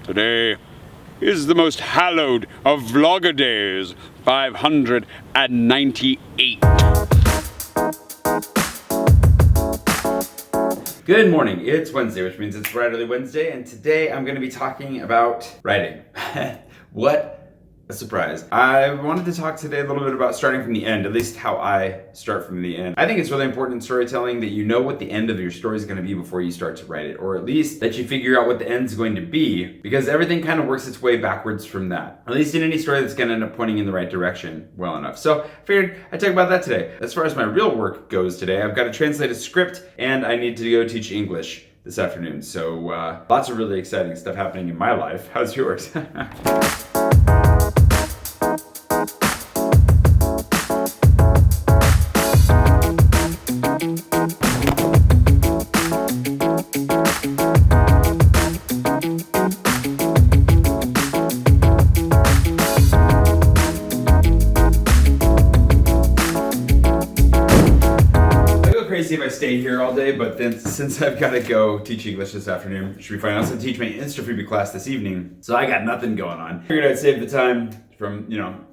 Today is the most hallowed of vlogger days, 598. Good morning, it's Wednesday, which means it's Writerly Wednesday, and today I'm going to be talking about writing. What a surprise. I wanted to talk today a little bit about starting from the end, at least how I start from the end. I think it's really important in storytelling that you know what the end of your story is going to be before you start to write it, or at least that you figure out what the end's going to be, because everything kind of works its way backwards from that. At least in any story that's going to end up pointing in the right direction well enough. So I figured I'd talk about that today. As far as my real work goes today, I've got to translate a script and I need to go teach English this afternoon. So lots of really exciting stuff happening in my life. How's yours? Crazy if I stay here all day, but then since I've got to go teach English this afternoon, should be fine. I also teach my Insta-freebie class this evening, so I got nothing going on. Figured I'd save the time from,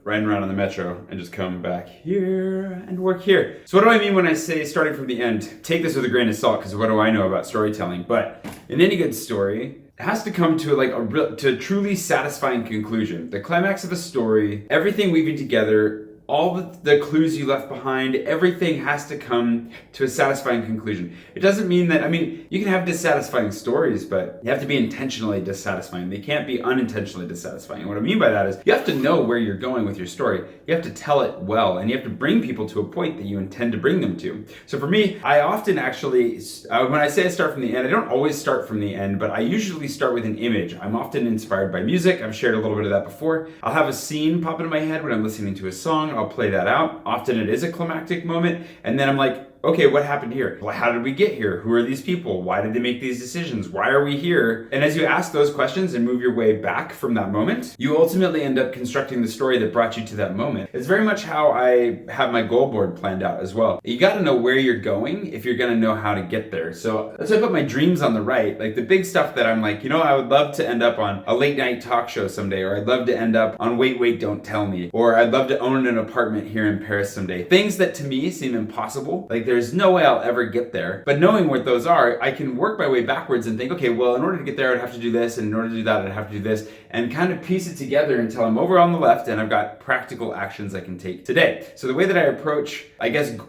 riding around on the metro and just come back here and work here. So what do I mean when I say starting from the end? Take this with a grain of salt, because what do I know about storytelling? But in any good story, it has to come to a truly satisfying conclusion. The climax of a story, everything weaving together, all the clues you left behind, everything has to come to a satisfying conclusion. It doesn't mean that, you can have dissatisfying stories, but you have to be intentionally dissatisfying. They can't be unintentionally dissatisfying. And what I mean by that is you have to know where you're going with your story. You have to tell it well, and you have to bring people to a point that you intend to bring them to. So for me, I often actually, when I say I start from the end, I don't always start from the end, but I usually start with an image. I'm often inspired by music. I've shared a little bit of that before. I'll have a scene pop into my head when I'm listening to a song. I'll play that out. Often it is a climactic moment, and then I'm like, okay, what happened here? Well, how did we get here? Who are these people? Why did they make these decisions? Why are we here? And as you ask those questions and move your way back from that moment, you ultimately end up constructing the story that brought you to that moment. It's very much how I have my goal board planned out as well. You got to know where you're going if you're going to know how to get there. So that's why I put my dreams on the right. Like the big stuff that I'm like, I would love to end up on a late night talk show someday, or I'd love to end up on Wait, Wait, Don't Tell Me, or I'd love to own an apartment here in Paris someday. Things that to me seem impossible. Like there's no way I'll ever get there. But knowing what those are, I can work my way backwards and think, okay, well, in order to get there, I'd have to do this, and in order to do that, I'd have to do this, and kind of piece it together until I'm over on the left and I've got practical actions I can take today. So the way that I approach,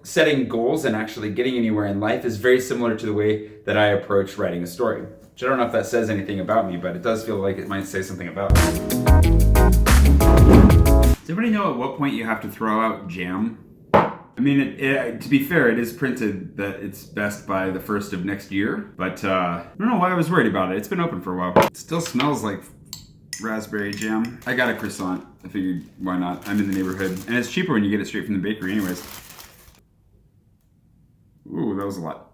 setting goals and actually getting anywhere in life is very similar to the way that I approach writing a story. Which I don't know if that says anything about me, but it does feel like it might say something about me. Does anybody know at what point you have to throw out jam? To be fair, it is printed that it's best by the 1st of next year, but I don't know why I was worried about it. It's been open for a while. It still smells like raspberry jam. I got a croissant. I figured, why not? I'm in the neighborhood. And it's cheaper when you get it straight from the bakery anyways. Ooh, that was a lot.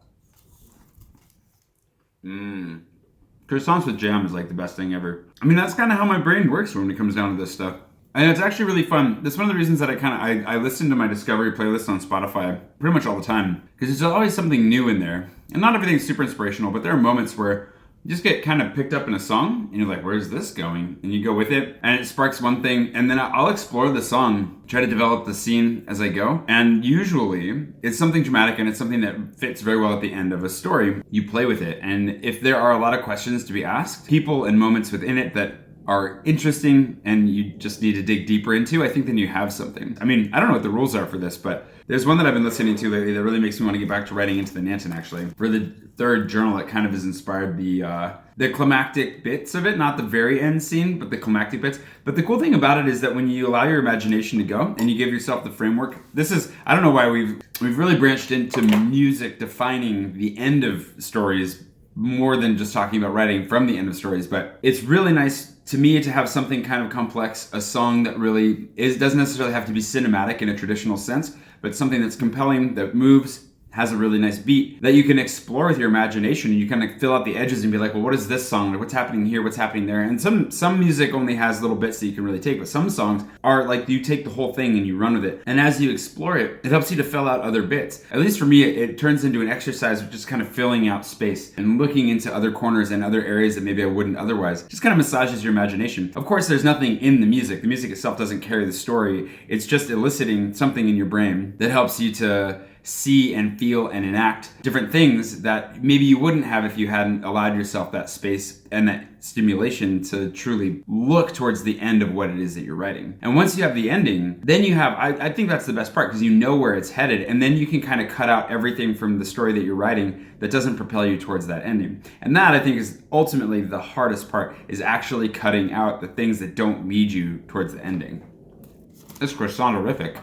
Croissants with jam is like the best thing ever. That's kind of how my brain works when it comes down to this stuff. And it's actually really fun. That's one of the reasons that I listen to my Discovery playlist on Spotify pretty much all the time, because there's always something new in there. And not everything's super inspirational, but there are moments where you just get kind of picked up in a song, and you're like, where's this going? And you go with it, and it sparks one thing, and then I'll explore the song, try to develop the scene as I go. And usually, it's something dramatic, and it's something that fits very well at the end of a story. You play with it, and if there are a lot of questions to be asked, people and moments within it that are interesting and you just need to dig deeper into, I think then you have something. I don't know what the rules are for this, but there's one that I've been listening to lately that really makes me want to get back to writing into the Nanton, actually. For the third journal, it kind of has inspired the climactic bits of it, not the very end scene, but the climactic bits. But the cool thing about it is that when you allow your imagination to go and you give yourself the framework, I don't know why we've really branched into music defining the end of stories more than just talking about writing from the end of stories, but it's really nice to me to have something kind of complex, a song that really doesn't necessarily have to be cinematic in a traditional sense, but something that's compelling, that moves, has a really nice beat that you can explore with your imagination, and you kind of fill out the edges and be like, well, what is this song? Like, what's happening here? What's happening there? And some music only has little bits that you can really take, but some songs are like you take the whole thing and you run with it. And as you explore it, it helps you to fill out other bits. At least for me, it turns into an exercise of just kind of filling out space and looking into other corners and other areas that maybe I wouldn't otherwise. Just kind of massages your imagination. Of course, there's nothing in the music. The music itself doesn't carry the story. It's just eliciting something in your brain that helps you to see and feel and enact different things that maybe you wouldn't have if you hadn't allowed yourself that space and that stimulation to truly look towards the end of what it is that you're writing. And once you have the ending, then you have, I think that's the best part, because you know where it's headed, and then you can kind of cut out everything from the story that you're writing that doesn't propel you towards that ending. And that, I think, is ultimately the hardest part, is actually cutting out the things that don't lead you towards the ending. It's croissant-orific.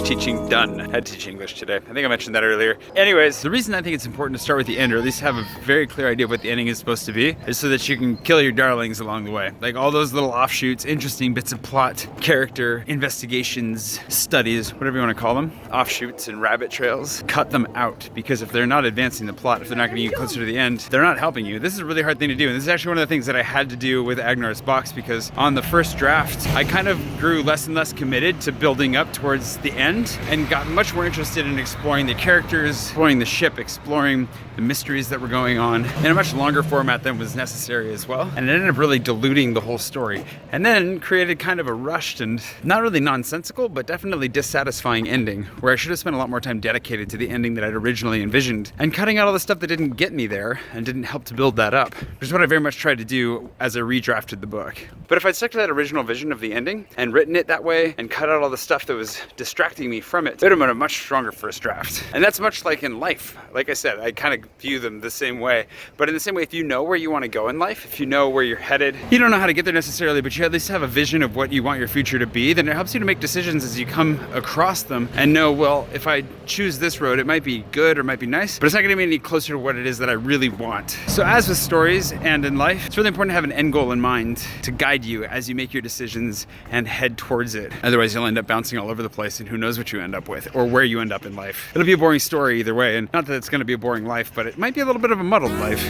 Teaching done. I had to teach English today. I think I mentioned that earlier. Anyways, the reason I think it's important to start with the end, or at least have a very clear idea of what the ending is supposed to be, is so that you can kill your darlings along the way. Like all those little offshoots, interesting bits of plot, character, investigations, studies, whatever you want to call them, offshoots and rabbit trails, cut them out, because if they're not advancing the plot, if they're not getting you closer to the end, they're not helping you. This is a really hard thing to do, and this is actually one of the things that I had to do with Agnar's box, because on the first draft, I kind of grew less and less committed to building up towards the end, and got much more interested in exploring the characters, exploring the ship, exploring the mysteries that were going on in a much longer format than was necessary as well. And it ended up really diluting the whole story, and then created kind of a rushed and not really nonsensical, but definitely dissatisfying ending, where I should have spent a lot more time dedicated to the ending that I'd originally envisioned, and cutting out all the stuff that didn't get me there and didn't help to build that up, which is what I very much tried to do as I redrafted the book. But if I'd stuck to that original vision of the ending and written it that way and cut out all the stuff that was distracting me from it, it would have been a much stronger first draft. And that's much like in life. Like I said, I kind of view them the same way. But in the same way, if you know where you want to go in life, if you know where you're headed, you don't know how to get there necessarily, but you at least have a vision of what you want your future to be, then it helps you to make decisions as you come across them and know, well, if I choose this road, it might be good or it might be nice, but it's not going to be any closer to what it is that I really want. So as with stories and in life, it's really important to have an end goal in mind to guide you as you make your decisions and head towards it. Otherwise, you'll end up bouncing all over the place, and who knows what you end up with or where you end up in life. It'll be a boring story either way, and not that it's going to be a boring life, but it might be a little bit of a muddled life.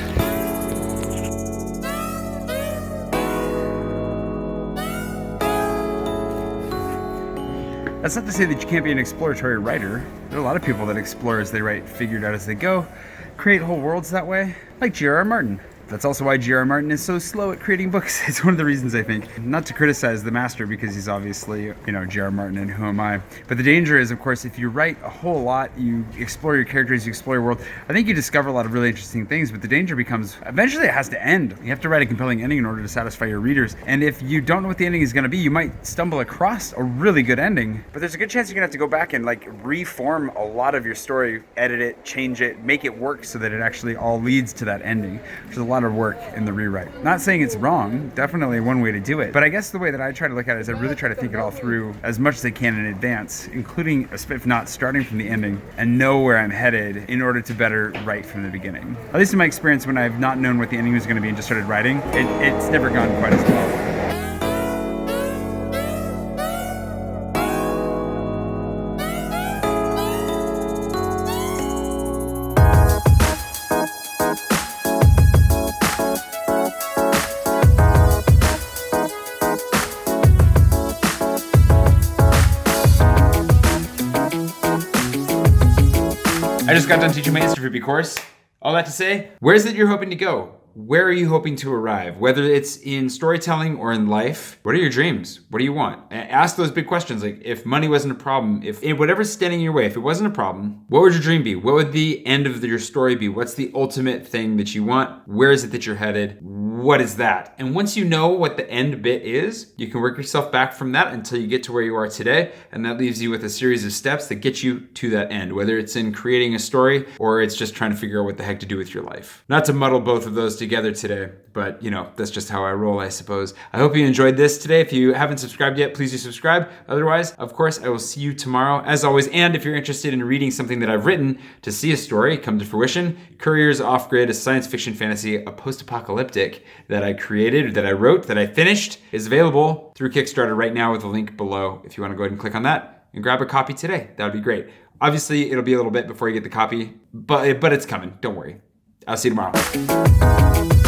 That's not to say that you can't be an exploratory writer. There are a lot of people that explore as they write, figured out as they go, create whole worlds that way, like J.R.R. Martin. That's also why J.R.R. Martin is so slow at creating books. It's one of the reasons, I think. Not to criticize the master, because he's obviously, J.R.R. Martin, and who am I? But the danger is, of course, if you write a whole lot, you explore your characters, you explore your world, I think you discover a lot of really interesting things, but the danger becomes, eventually it has to end. You have to write a compelling ending in order to satisfy your readers. And if you don't know what the ending is going to be, you might stumble across a really good ending, but there's a good chance you're going to have to go back and reform a lot of your story, edit it, change it, make it work so that it actually all leads to that ending, which is a lot of work in the rewrite. Not saying it's wrong, definitely one way to do it, but I guess the way that I try to look at it is I really try to think it all through as much as I can in advance, including, if not starting from the ending, and know where I'm headed in order to better write from the beginning. At least in my experience, when I've not known what the ending was going to be and just started writing, it's never gone quite as well. I just got done teaching my Instafruby course. All that to say, where is it you're hoping to go? where are you hoping to arrive? Whether it's in storytelling or in life, what are your dreams? What do you want? Ask those big questions. Like, if money wasn't a problem, if whatever's standing in your way, if it wasn't a problem, what would your dream be? What would the end of your story be? What's the ultimate thing that you want? Where is it that you're headed? What is that? And once you know what the end bit is, you can work yourself back from that until you get to where you are today. And that leaves you with a series of steps that get you to that end, whether it's in creating a story or it's just trying to figure out what the heck to do with your life. Not to muddle both of those together today, but that's just how I roll, I suppose. I hope you enjoyed this today. If you haven't subscribed yet, please do subscribe. Otherwise, of course, I will see you tomorrow as always. And if you're interested in reading something that I've written to see a story come to fruition, Courier's Off-Grid, a science fiction fantasy, a post-apocalyptic that I created, that I wrote, that I finished, is available through Kickstarter right now with a link below. If you want to go ahead and click on that and grab a copy today, that would be great. Obviously, it'll be a little bit before you get the copy, but it's coming. Don't worry. I'll see you tomorrow.